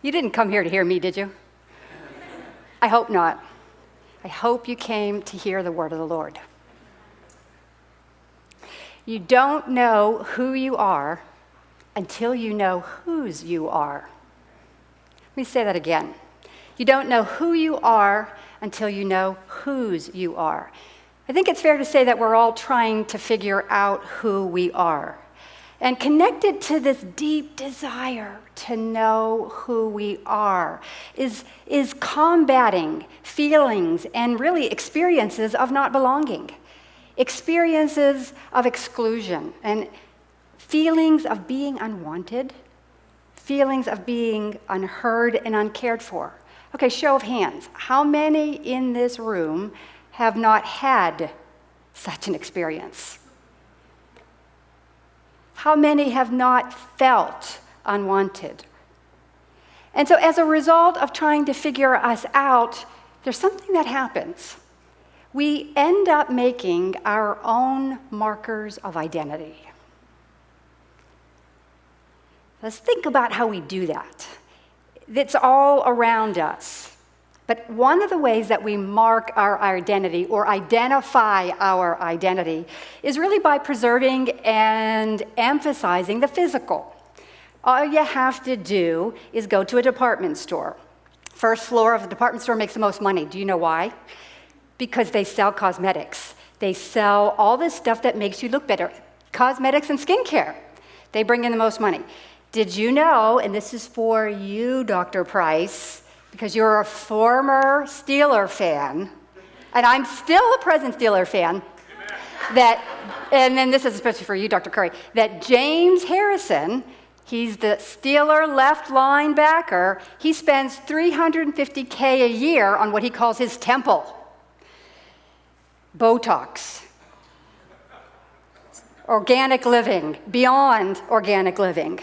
You didn't come here to hear me, did you? I hope not. I hope you came to hear the word of the Lord. You don't know who you are until you know whose you are. Let me say that again. You don't know who you are until you know whose you are. I think it's fair to say that we're all trying to figure out who we are. And connected to this deep desire to know who we are is combating feelings and really experiences of not belonging, experiences of exclusion, and feelings of being unwanted, feelings of being unheard and uncared for. Okay, show of hands. How many in this room have not had such an experience? How many have not felt unwanted? And so as a result of trying to figure us out, there's something that happens. We end up making our own markers of identity. Let's think about how we do that. It's all around us. But one of the ways that we mark our identity or identify our identity is really by preserving and emphasizing the physical. All you have to do is go to a department store. First floor of the department store makes the most money. Do you know why? Because they sell cosmetics. They sell all this stuff that makes you look better. Cosmetics and skincare. They bring in the most money. Did you know, and this is for you, Dr. Price, because you're a former Steeler fan, and I'm still a present Steeler fan, and then this is especially for you, Dr. Curry, that James Harrison, he's the Steeler left linebacker, he spends $350K a year on what he calls his temple. Botox. Organic living, beyond organic living.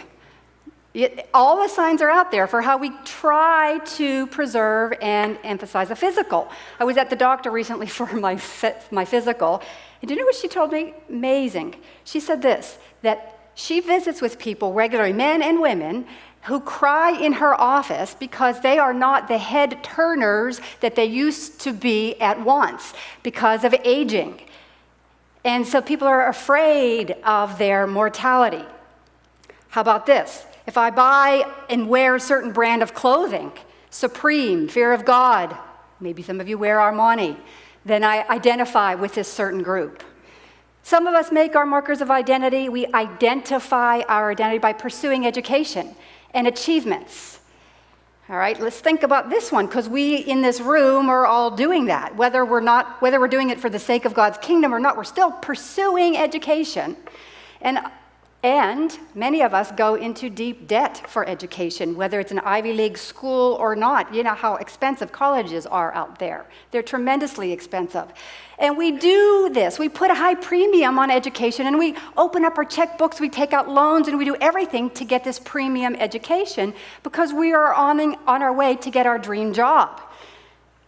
All the signs are out there for how we try to preserve and emphasize the physical. I was at the doctor recently for my physical, and do you know what she told me? Amazing. She said this, that she visits with people regularly, men and women, who cry in her office because they are not the head turners that they used to be at once because of aging. And so people are afraid of their mortality. How about this? If I buy and wear a certain brand of clothing, Supreme, Fear of God, maybe some of you wear Armani, then I identify with this certain group. Some of us make our markers of identity. We identify our identity by pursuing education and achievements. All right, let's think about this one, because we in this room are all doing that. Whether we're doing it for the sake of God's kingdom or not, we're still pursuing education. And many of us go into deep debt for education, whether it's an Ivy League school or not. You know how expensive colleges are out there. They're tremendously expensive. And we do this. We put a high premium on education, and we open up our checkbooks, we take out loans, and we do everything to get this premium education because we are on our way to get our dream job.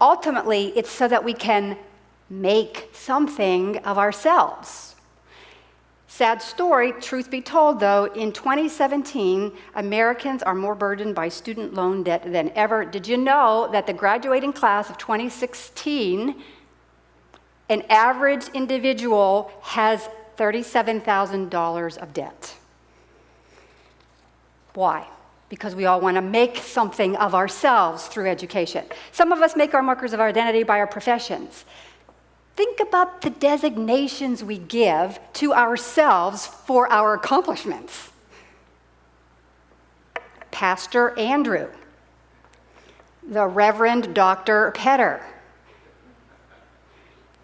Ultimately, it's so that we can make something of ourselves. Sad story, truth be told though, in 2017, Americans are more burdened by student loan debt than ever. Did you know that the graduating class of 2016, an average individual has $37,000 of debt? Why? Because we all want to make something of ourselves through education. Some of us make our markers of our identity by our professions. Think about the designations we give to ourselves for our accomplishments. Pastor Andrew, the Reverend Dr. Petter,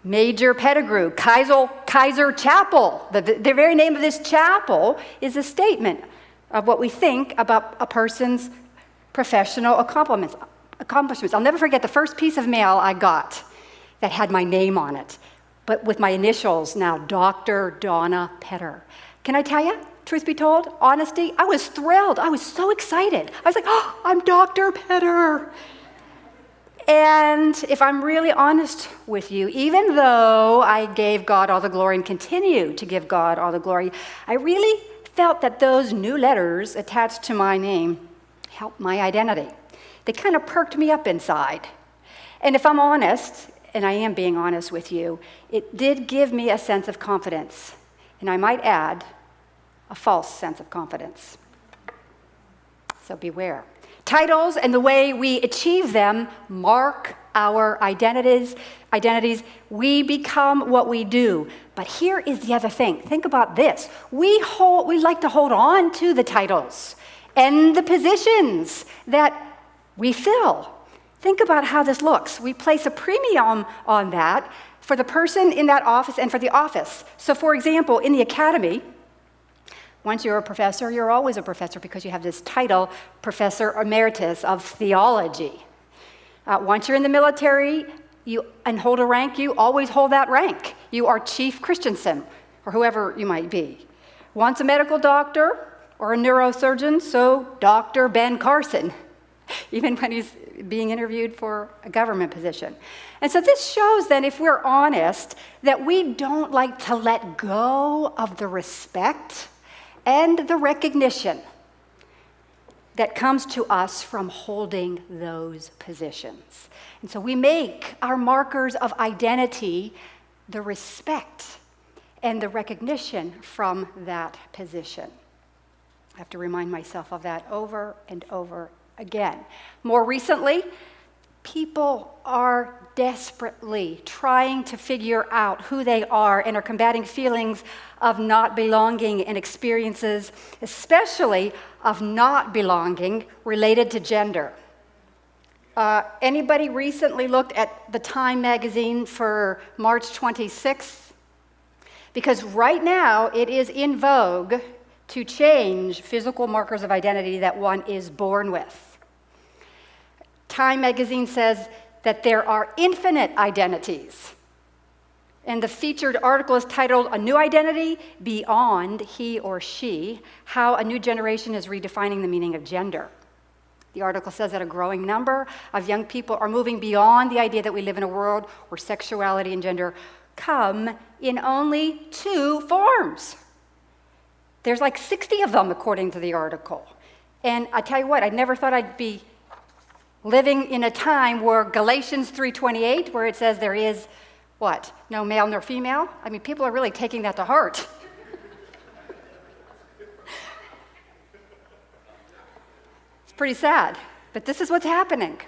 Major Pettigrew, Kaiser Chapel. The very name of this chapel is a statement of what we think about a person's professional accomplishments. I'll never forget the first piece of mail I got that had my name on it, but with my initials now, Dr. Donna Petter. Can I tell you, truth be told, honesty, I was thrilled. I was so excited. I was like, oh, I'm Dr. Petter. And if I'm really honest with you, even though I gave God all the glory and continue to give God all the glory, I really felt that those new letters attached to my name helped my identity. They kind of perked me up inside. And if I'm honest, and I am being honest with you, it did give me a sense of confidence. And I might add, a false sense of confidence. So beware. Titles and the way we achieve them mark our identities. We become what we do. But here is the other thing. Think about this. We like to hold on to the titles and the positions that we fill. Think about how this looks. We place a premium on that for the person in that office and for the office. So for example, in the academy, once you're a professor, you're always a professor because you have this title, Professor Emeritus of Theology. Once you're in the military and hold a rank, you always hold that rank. You are Chief Christensen, or whoever you might be. Once a medical doctor or a neurosurgeon, so Dr. Ben Carson, even when he's being interviewed for a government position. And so this shows then, if we're honest, that we don't like to let go of the respect and the recognition that comes to us from holding those positions. And so we make our markers of identity the respect and the recognition from that position. I have to remind myself of that over and over again. More recently, people are desperately trying to figure out who they are and are combating feelings of not belonging and experiences, especially of not belonging related to gender. Anybody recently looked at the Time magazine for March 26th? Because right now it is in vogue to change physical markers of identity that one is born with. Time magazine says that there are infinite identities. And the featured article is titled, "A New Identity Beyond He or She, How a New Generation is Redefining the Meaning of Gender." The article says that a growing number of young people are moving beyond the idea that we live in a world where sexuality and gender come in only two forms. There's like 60 of them, according to the article. And I tell you what, I never thought I'd be living in a time where Galatians 3:28, where it says there is, what, no male nor female? I mean, people are really taking that to heart. It's pretty sad, but this is what's happening.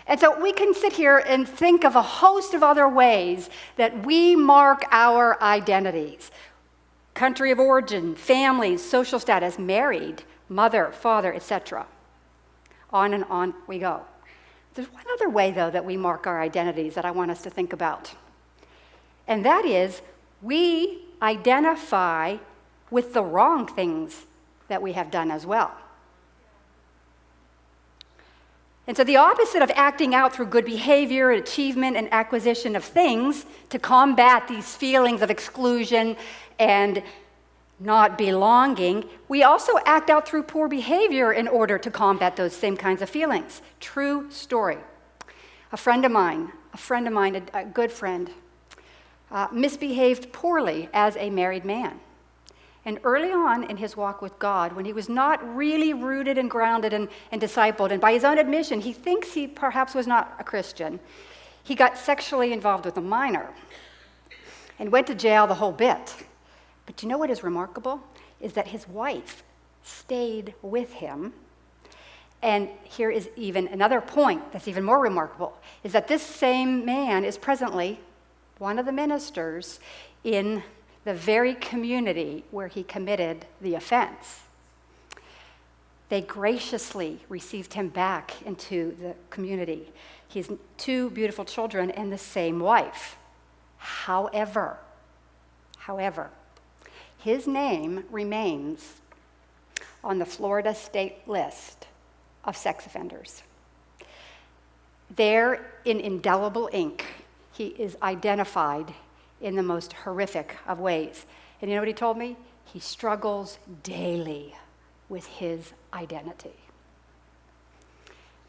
And so we can sit here and think of a host of other ways that we mark our identities. Country of origin, families, social status, married, mother, father, etc. On and on we go. There's one other way, though, that we mark our identities that I want us to think about. And that is, we identify with the wrong things that we have done as well. And so the opposite of acting out through good behavior, achievement, and acquisition of things to combat these feelings of exclusion and not belonging, we also act out through poor behavior in order to combat those same kinds of feelings. True story. A friend of mine, a good friend, misbehaved poorly as a married man. And early on in his walk with God, when he was not really rooted and grounded and discipled, and by his own admission, he thinks he perhaps was not a Christian, he got sexually involved with a minor and went to jail the whole bit. But you know what is remarkable? Is that his wife stayed with him. And here is even another point that's even more remarkable, is that this same man is presently one of the ministers in the very community where he committed the offense. They graciously received him back into the community. He has 2 beautiful children and the same wife. However, his name remains on the Florida state list of sex offenders. There, in indelible ink, he is identified in the most horrific of ways. And you know what he told me? He struggles daily with his identity.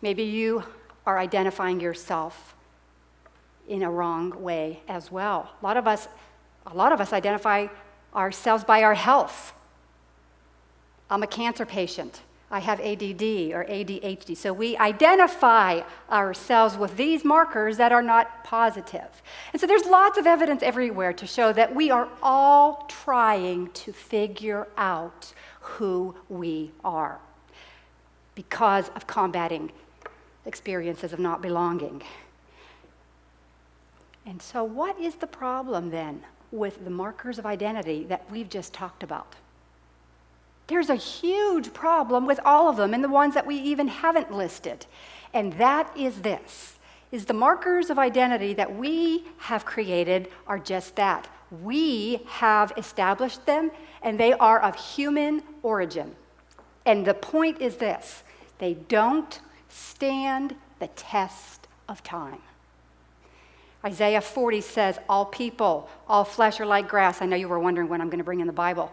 Maybe you are identifying yourself in a wrong way as well. A lot of us identify ourselves by our health. I'm a cancer patient. I have ADD or ADHD. So we identify ourselves with these markers that are not positive. And so there's lots of evidence everywhere to show that we are all trying to figure out who we are because of combating experiences of not belonging. And so what is the problem then with the markers of identity that we've just talked about? There's a huge problem with all of them and the ones that we even haven't listed. And that is this, is the markers of identity that we have created are just that. We have established them and they are of human origin. And the point is this, they don't stand the test of time. Isaiah 40 says, all people, all flesh are like grass. I know you were wondering when I'm going to bring in the Bible.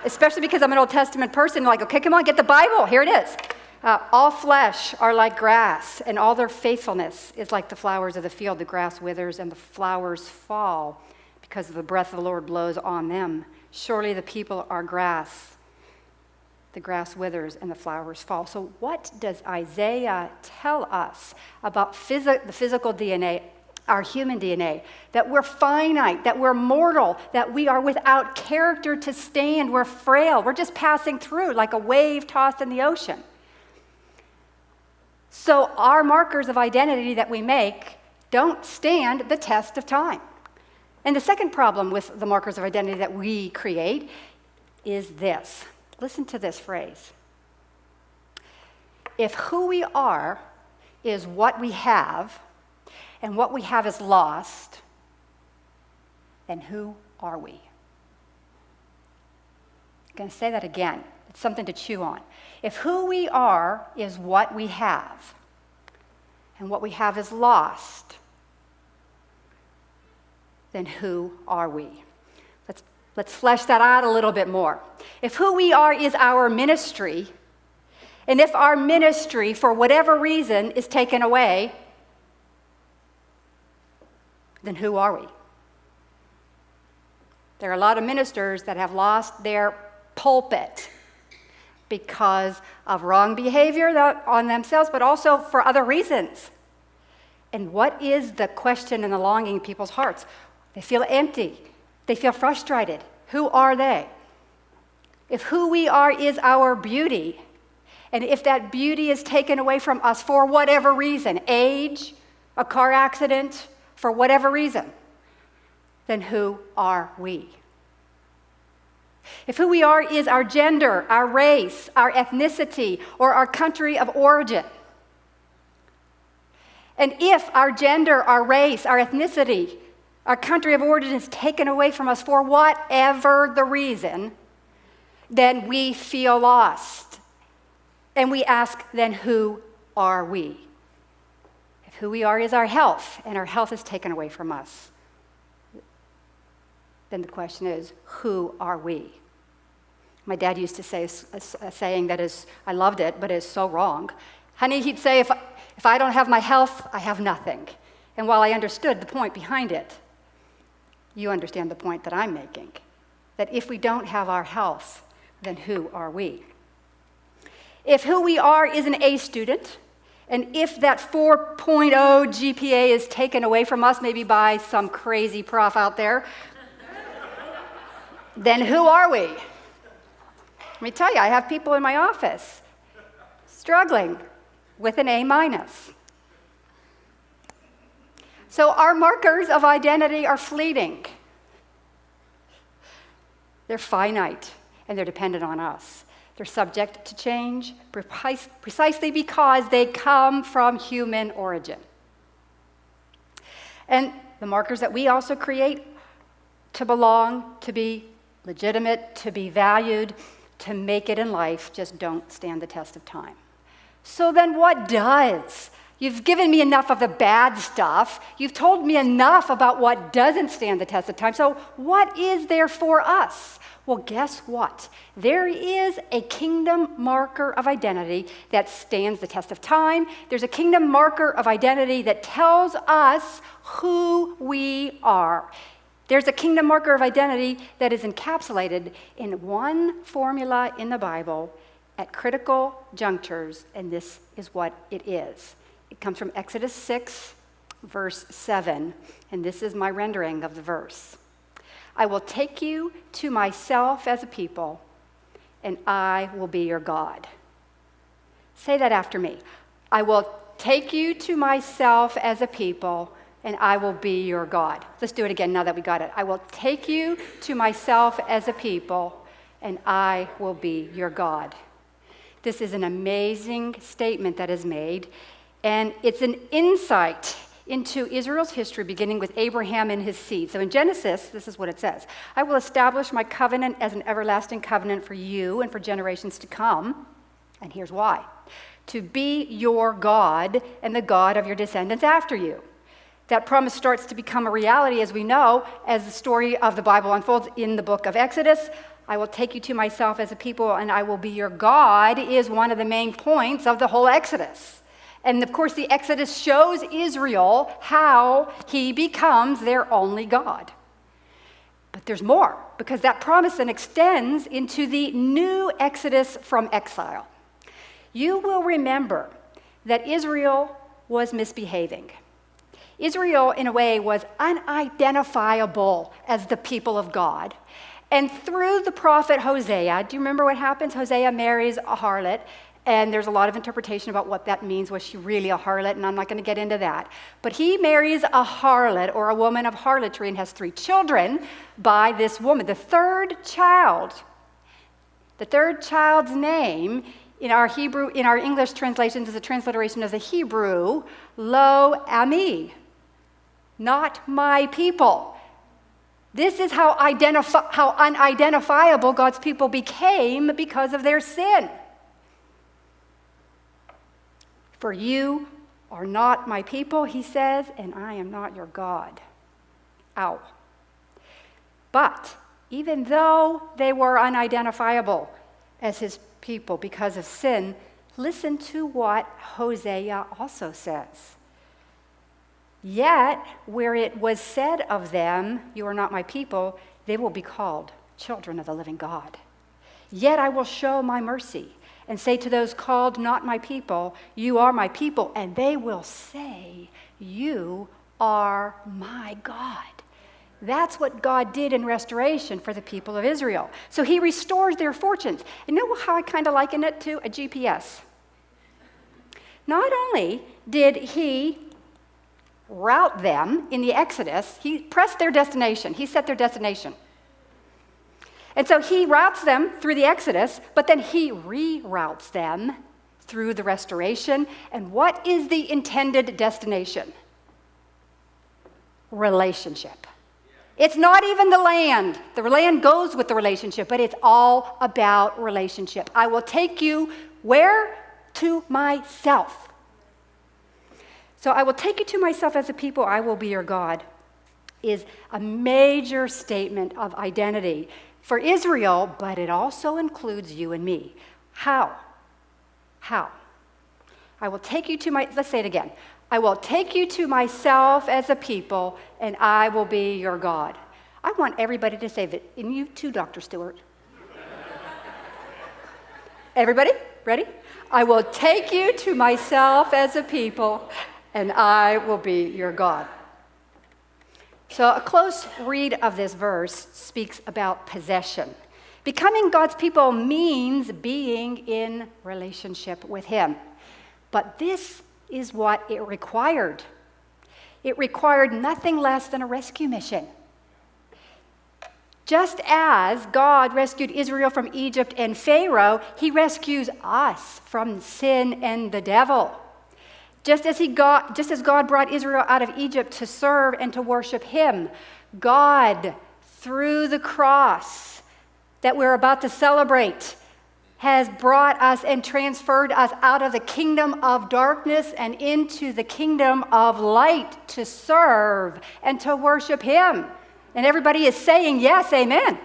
Especially because I'm an Old Testament person. Like, okay, come on, get the Bible. Here it is. All flesh are like grass, and all their faithfulness is like the flowers of the field. The grass withers and the flowers fall because the breath of the Lord blows on them. Surely the people are grass. The grass withers and the flowers fall. So what does Isaiah tell us about the physical DNA, our human DNA? That we're finite, that we're mortal, that we are without character to stand, we're frail, we're just passing through like a wave tossed in the ocean. So our markers of identity that we make don't stand the test of time. And the second problem with the markers of identity that we create is this. Listen to this phrase. If who we are is what we have, and what we have is lost, then who are we? I'm going to say that again. It's something to chew on. If who we are is what we have, and what we have is lost, then who are we? Let's flesh that out a little bit more. If who we are is our ministry, and if our ministry, for whatever reason, is taken away, then who are we? There are a lot of ministers that have lost their pulpit because of wrong behavior on themselves, but also for other reasons. And what is the question and the longing in people's hearts? They feel empty. They feel frustrated. Who are they? If who we are is our beauty, and if that beauty is taken away from us for whatever reason, age, a car accident, for whatever reason, then who are we? If who we are is our gender, our race, our ethnicity, or our country of origin, and if our gender, our race, our ethnicity, our country of origin is taken away from us for whatever the reason, then we feel lost. And we ask, then who are we? If who we are is our health, and our health is taken away from us, then the question is, who are we? My dad used to say a saying that is, I loved it, but is so wrong. Honey, he'd say, if I don't have my health, I have nothing. And while I understood the point behind it, you understand the point that I'm making, that if we don't have our health, then who are we? If who we are is an A student, and if that 4.0 GPA is taken away from us, maybe by some crazy prof out there, then who are we? Let me tell you, I have people in my office struggling with an A-. So our markers of identity are fleeting. They're finite, and they're dependent on us. They're subject to change precisely because they come from human origin. And the markers that we also create to belong, to be legitimate, to be valued, to make it in life just don't stand the test of time. So then what does? You've given me enough of the bad stuff. You've told me enough about what doesn't stand the test of time. So what is there for us? Well, guess what? There is a kingdom marker of identity that stands the test of time. There's a kingdom marker of identity that tells us who we are. There's a kingdom marker of identity that is encapsulated in one formula in the Bible, at critical junctures, and this is what it is. It comes from Exodus 6, verse 7, and this is my rendering of the verse. I will take you to myself as a people, and I will be your God. Say that after me. I will take you to myself as a people, and I will be your God. Let's do it again now that we got it. I will take you to myself as a people, and I will be your God. This is an amazing statement that is made, and it's an insight into Israel's history, beginning with Abraham and his seed. So in Genesis, this is what it says. I will establish my covenant as an everlasting covenant for you and for generations to come. And here's why. To be your God and the God of your descendants after you. That promise starts to become a reality, as we know, as the story of the Bible unfolds in the book of Exodus. I will take you to myself as a people, and I will be your God is one of the main points of the whole Exodus. And of course, the Exodus shows Israel how he becomes their only God. But there's more, because that promise then extends into the new Exodus from exile. You will remember that Israel was misbehaving. Israel, in a way, was unidentifiable as the people of God. And through the prophet Hosea, do you remember what happens? Hosea marries a harlot. And there's a lot of interpretation about what that means. Was she really a harlot? And I'm not going to get into that. But he marries a harlot, or a woman of harlotry, and has 3 children by this woman. The third child's name in our English translations is a transliteration of the Hebrew, Lo Ami, not my people. This is how unidentifiable God's people became because of their sin. For you are not my people, he says, and I am not your God. Ow. But even though they were unidentifiable as his people because of sin, listen to what Hosea also says. Yet, where it was said of them, you are not my people, they will be called children of the living God. Yet I will show my mercy and say to those called not my people, you are my people, and they will say, you are my God. That's what God did in restoration for the people of Israel. So he restores their fortunes. And you know how I kind of liken it to? A GPS. Not only did he route them in the Exodus, he pressed their destination. He set their destination. And so he routes them through the Exodus, but then he reroutes them through the restoration. And what is the intended destination? Relationship. It's not even the land. The land goes with the relationship, but it's all about relationship. I will take you where? To myself. So I will take you to myself as a people. I will be your God is a major statement of identity for Israel, but it also includes you and me. How? I will take you to let's say it again. I will take you to myself as a people, and I will be your God. I want everybody to say that, and you too, Dr. Stewart. Everybody, ready? I will take you to myself as a people, and I will be your God. So a close read of this verse speaks about possession. Becoming God's people means being in relationship with him. But this is what it required. It required nothing less than a rescue mission. Just as God rescued Israel from Egypt and Pharaoh, he rescues us from sin and the devil. Just as God brought Israel out of Egypt to serve and to worship him, God, through the cross that we're about to celebrate, has brought us and transferred us out of the kingdom of darkness and into the kingdom of light to serve and to worship him. And everybody is saying, yes, amen.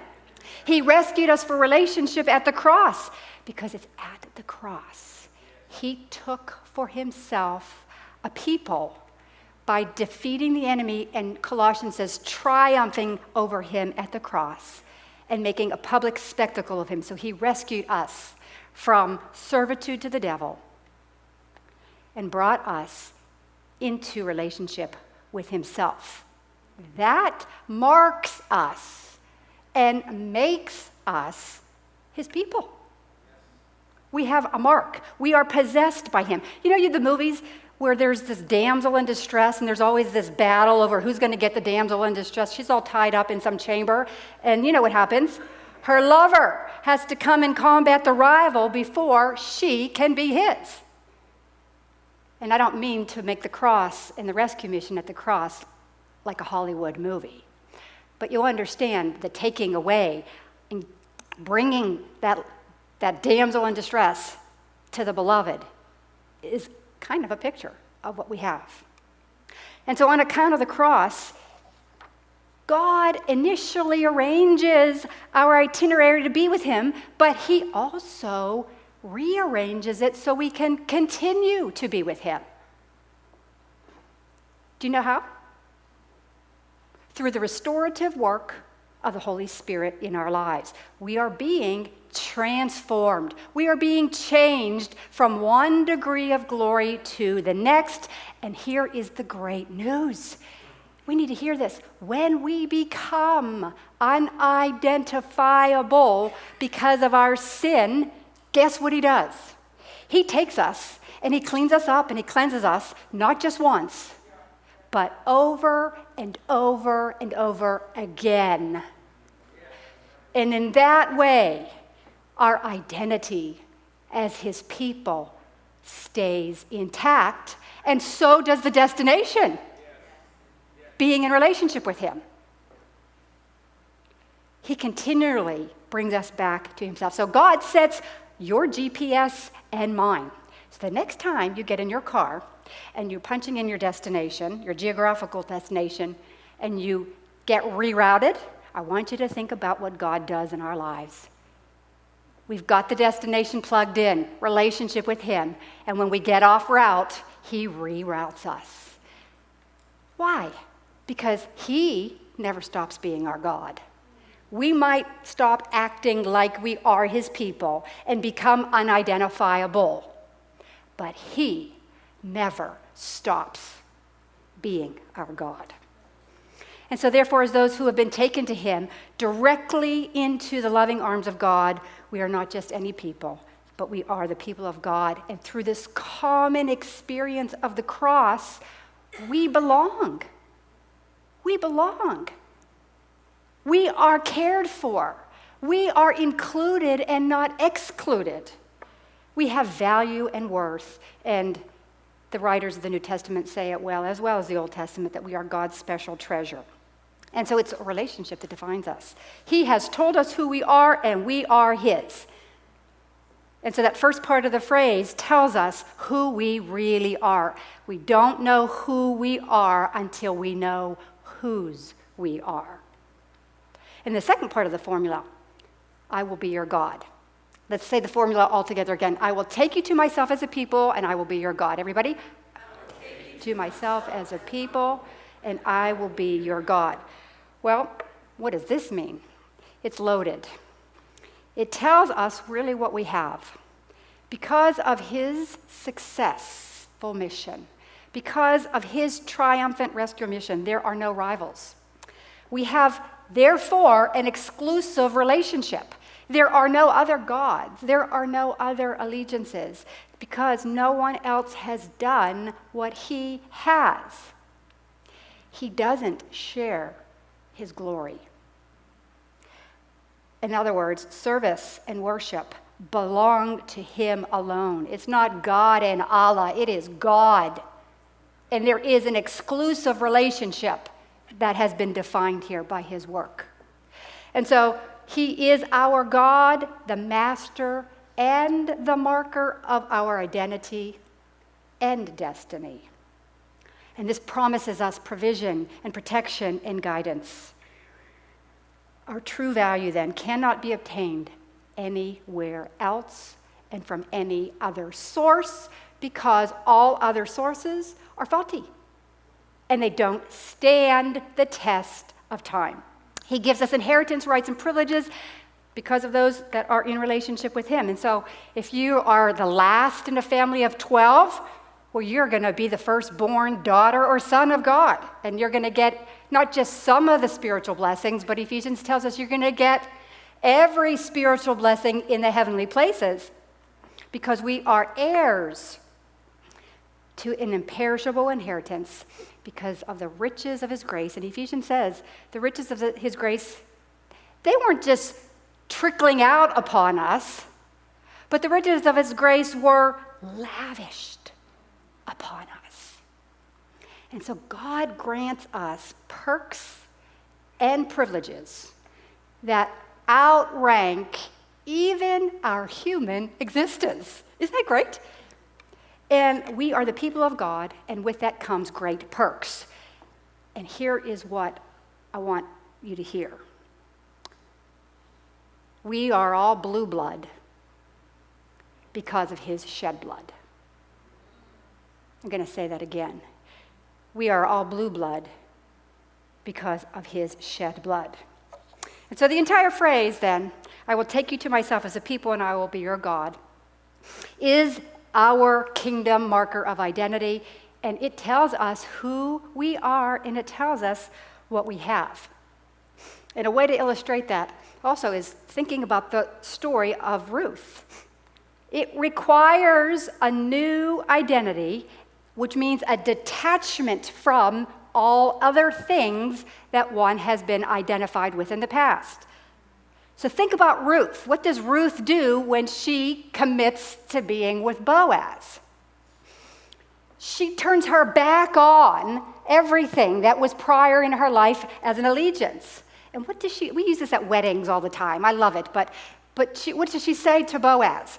He rescued us for relationship at the cross, because it's at the cross he took for himself a people by defeating the enemy, and Colossians says triumphing over him at the cross and making a public spectacle of him. So he rescued us from servitude to the devil and brought us into relationship with himself. That marks us and makes us his people. We have a mark. We are possessed by him. You know the movies where there's this damsel in distress and there's always this battle over who's going to get the damsel in distress. She's all tied up in some chamber, and you know what happens? Her lover has to come and combat the rival before she can be his. And I don't mean to make the cross and the rescue mission at the cross like a Hollywood movie, but you'll understand that taking away and bringing that damsel in distress to the beloved is kind of a picture of what we have. And so on account of the cross, God initially arranges our itinerary to be with him, but he also rearranges it so we can continue to be with him. Do you know how? Through the restorative work of the Holy Spirit in our lives. We are being transformed. We are being changed from one degree of glory to the next. And here is the great news. We need to hear this. When we become unidentifiable because of our sin, guess what he does? He takes us and he cleans us up and he cleanses us, not just once, but over and over and over again. And in that way, our identity as his people stays intact, and so does the destination, being in relationship with him. He continually brings us back to himself. So God sets your GPS and mine. So the next time you get in your car and you're punching in your destination, your geographical destination, and you get rerouted, I want you to think about what God does in our lives. We've got the destination plugged in, relationship with him, and when we get off route, he reroutes us. Why? Because he never stops being our God. We might stop acting like we are his people and become unidentifiable, but he never stops being our God. And so therefore, as those who have been taken to him directly into the loving arms of God, we are not just any people, but we are the people of God. And through this common experience of the cross, we belong. We belong. We are cared for. We are included and not excluded. We have value and worth. And the writers of the New Testament say it well as the Old Testament, that we are God's special treasure. And so it's a relationship that defines us. He has told us who we are, and we are his. And so that first part of the phrase tells us who we really are. We don't know who we are until we know whose we are. In the second part of the formula, I will be your God. Let's say the formula all together again. I will take you to myself as a people, and I will be your God. Everybody? I will take you to myself as a people, and I will be your God. Well, what does this mean? It's loaded. It tells us really what we have. Because of his successful mission, because of his triumphant rescue mission, there are no rivals. We have, therefore, an exclusive relationship. There are no other gods. There are no other allegiances, because no one else has done what he has. He doesn't share his glory. In other words, service and worship belong to him alone. It's not God and Allah, it is God. And there is an exclusive relationship that has been defined here by his work. And so he is our God, the master and the marker of our identity and destiny. And this promises us provision and protection and guidance. Our true value then cannot be obtained anywhere else and from any other source, because all other sources are faulty and they don't stand the test of time. He gives us inheritance rights and privileges because of those that are in relationship with him. And so if you are the last in a family of 12, well, you're going to be the firstborn daughter or son of God. And you're going to get not just some of the spiritual blessings, but Ephesians tells us you're going to get every spiritual blessing in the heavenly places, because we are heirs to an imperishable inheritance because of the riches of his grace. And Ephesians says the riches of his grace, they weren't just trickling out upon us, but the riches of his grace were lavished upon us. And so God grants us perks and privileges that outrank even our human existence. Isn't that great? And we are the people of God, and with that comes great perks. And here is what I want you to hear. We are all blue blood because of his shed blood. I'm going to say that again. We are all blue blood because of his shed blood. And so the entire phrase then, I will take you to myself as a people and I will be your God, is our kingdom marker of identity. And it tells us who we are, and it tells us what we have. And a way to illustrate that also is thinking about the story of Ruth. It requires a new identity, which means a detachment from all other things that one has been identified with in the past. So think about Ruth. What does Ruth do when she commits to being with Boaz? She turns her back on everything that was prior in her life as an allegiance. And what does she, we use this at weddings all the time. I love it. But what does she say to Boaz?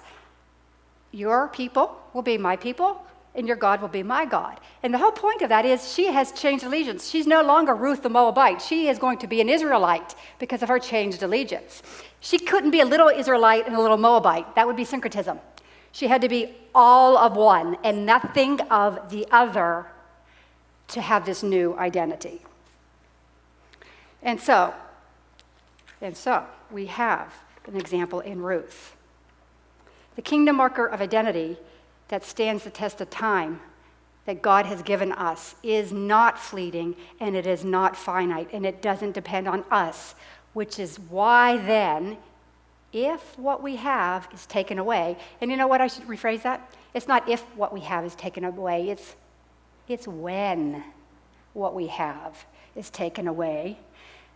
Your people will be my people, and your God will be my God. And the whole point of that is she has changed allegiance. She's no longer Ruth the Moabite. She is going to be an Israelite because of her changed allegiance. She couldn't be a little Israelite and a little Moabite. That would be syncretism. She had to be all of one and nothing of the other to have this new identity. And so we have an example in Ruth. The kingdom marker of identity that stands the test of time that God has given us is not fleeting, and it is not finite, and it doesn't depend on us, which is why then, if what we have is taken away, and you know what, I should rephrase that? It's not if what we have is taken away, it's when what we have is taken away,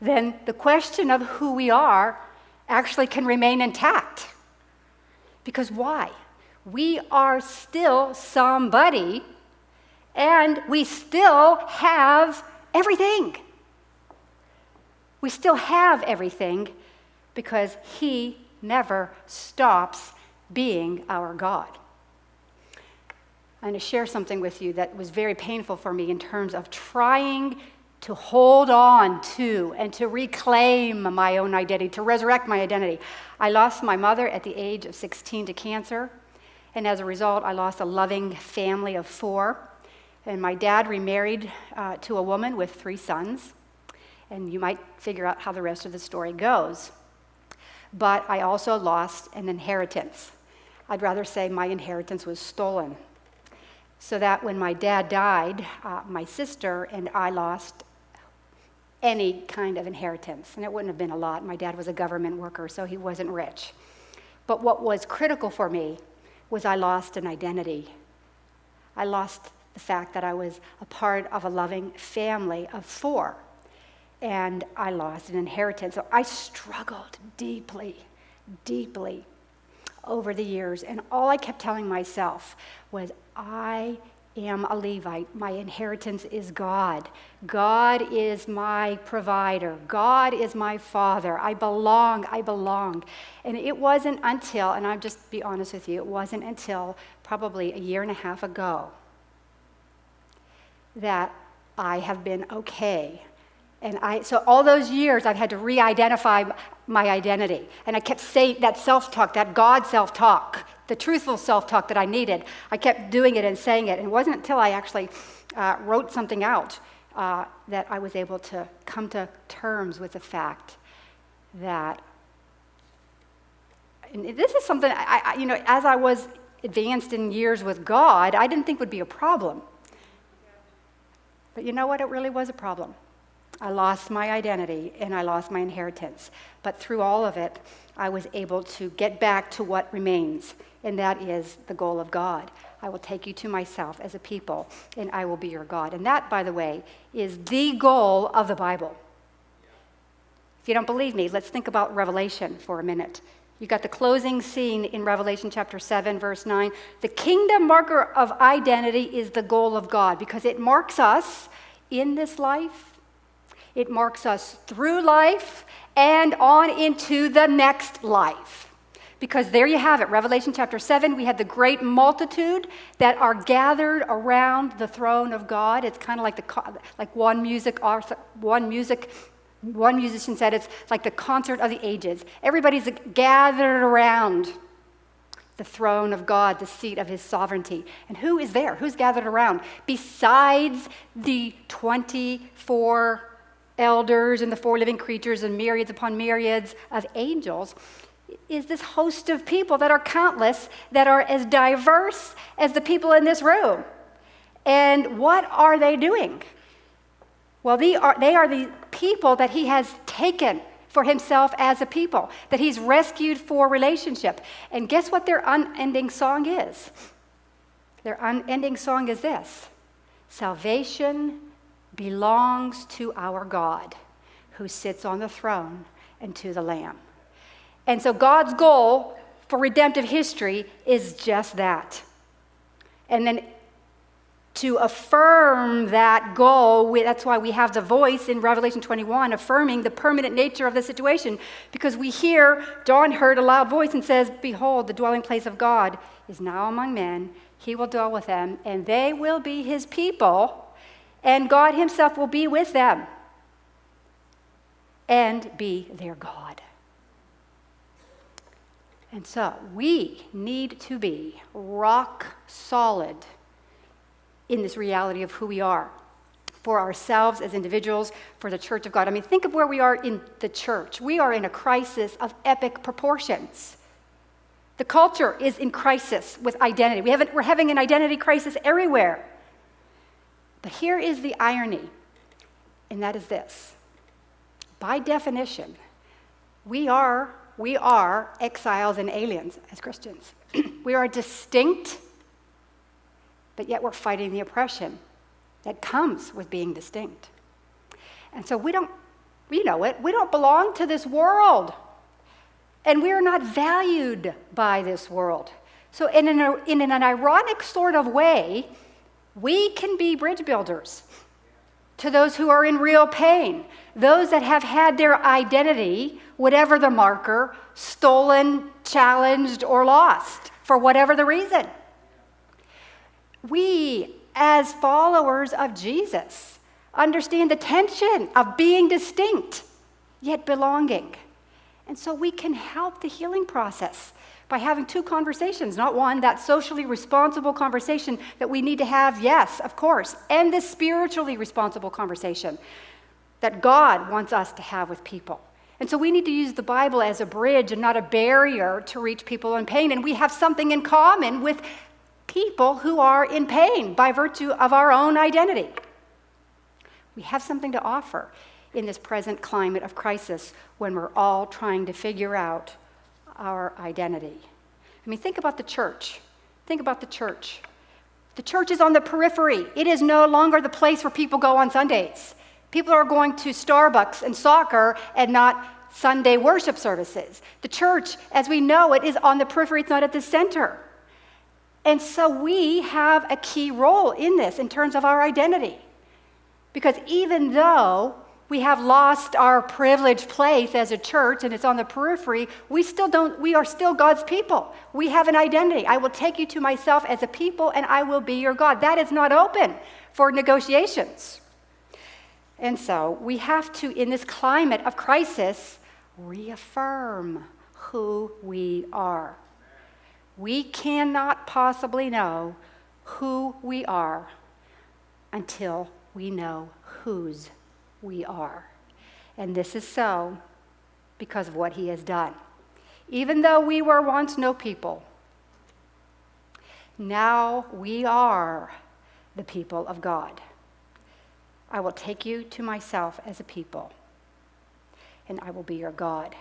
then the question of who we are actually can remain intact. Because why? We are still somebody, and we still have everything. We still have everything because he never stops being our God. I'm going to share something with you that was very painful for me in terms of trying to hold on to and to reclaim my own identity, to resurrect my identity. I lost my mother at the age of 16 to cancer. And as a result, I lost a loving family of 4. And my dad remarried to a woman with 3 sons. And you might figure out how the rest of the story goes. But I also lost an inheritance. I'd rather say my inheritance was stolen. So that when my dad died, my sister and I lost any kind of inheritance. And it wouldn't have been a lot. My dad was a government worker, so he wasn't rich. But what was critical for me was I lost an identity. I lost the fact that I was a part of a loving family of 4. And I lost an inheritance. So I struggled deeply, deeply over the years. And all I kept telling myself was, I am a Levite. My inheritance is God. God is my provider. God is my father. I belong. And it wasn't until, and I'll just be honest with you, it wasn't until probably a year and a half ago that I have been okay. And so all those years I've had to re-identify my identity. And I kept saying that self-talk, that God self-talk, the truthful self-talk that I needed. I kept doing it and saying it. And it wasn't until I actually wrote something out that I was able to come to terms with the fact that And this is something, as I was advanced in years with God, I didn't think would be a problem. But you know what? It really was a problem. I lost my identity and I lost my inheritance. But through all of it, I was able to get back to what remains, and that is the goal of God. I will take you to myself as a people, and I will be your God. And that, by the way, is the goal of the Bible. If you don't believe me, let's think about Revelation for a minute. You got the closing scene in Revelation chapter 7, verse 9. The kingdom marker of identity is the goal of God because it marks us in this life. It marks us through life and on into the next life. Because there you have it, Revelation chapter 7, we had the great multitude that are gathered around the throne of God. It's kind of like one musician said, it's like the concert of the ages. Everybody's gathered around the throne of God, the seat of his sovereignty. And who is there? Who's gathered around? Besides the 24 elders and the 4 living creatures and myriads upon myriads of angels, is this host of people that are countless, that are as diverse as the people in this room. And what are they doing? Well, they are the people that he has taken for himself as a people, that he's rescued for relationship. And guess what their unending song is? Their unending song is this: salvation belongs to our God, who sits on the throne, and to the Lamb. And so God's goal for redemptive history is just that. And then to affirm that goal, that's why we have the voice in Revelation 21 affirming the permanent nature of the situation, because we hear, John heard a loud voice and says, "Behold, the dwelling place of God is now among men. He will dwell with them, and they will be his people, and God himself will be with them and be their God." And so we need to be rock solid in this reality of who we are, for ourselves as individuals, for the church of God. I mean, think of where we are in the church. We are in a crisis of epic proportions. The culture is in crisis with identity. We're having an identity crisis everywhere. But here is the irony, and that is this. By definition, we are exiles and aliens as Christians. We are distinct, but yet we're fighting the oppression that comes with being distinct. And so we know it, we don't belong to this world. And we are not valued by this world. So in an ironic sort of way, we can be bridge builders to those who are in real pain, those that have had their identity, whatever the marker, stolen, challenged, or lost, for whatever the reason. We, as followers of Jesus, understand the tension of being distinct, yet belonging. And so we can help the healing process by having 2 conversations, not one, that socially responsible conversation that we need to have, yes, of course, and the spiritually responsible conversation that God wants us to have with people. And so we need to use the Bible as a bridge and not a barrier to reach people in pain. And we have something in common with people who are in pain by virtue of our own identity. We have something to offer in this present climate of crisis when we're all trying to figure out our identity. I mean, think about the church. Think about the church. The church is on the periphery. It is no longer the place where people go on Sundays. People are going to Starbucks and soccer and not Sunday worship services. The church, as we know it, is on the periphery. It's not at the center. And so we have a key role in this in terms of our identity. Because even though we have lost our privileged place as a church and it's on the periphery, we are still God's people. We have an identity. I will take you to myself as a people and I will be your God. That is not open for negotiations. And so we have to, in this climate of crisis, reaffirm who we are. We cannot possibly know who we are until we know whose we are. And this is so because of what he has done. even though we were once no people, now we are the people of God. I will take you to myself as a people, and I will be your God.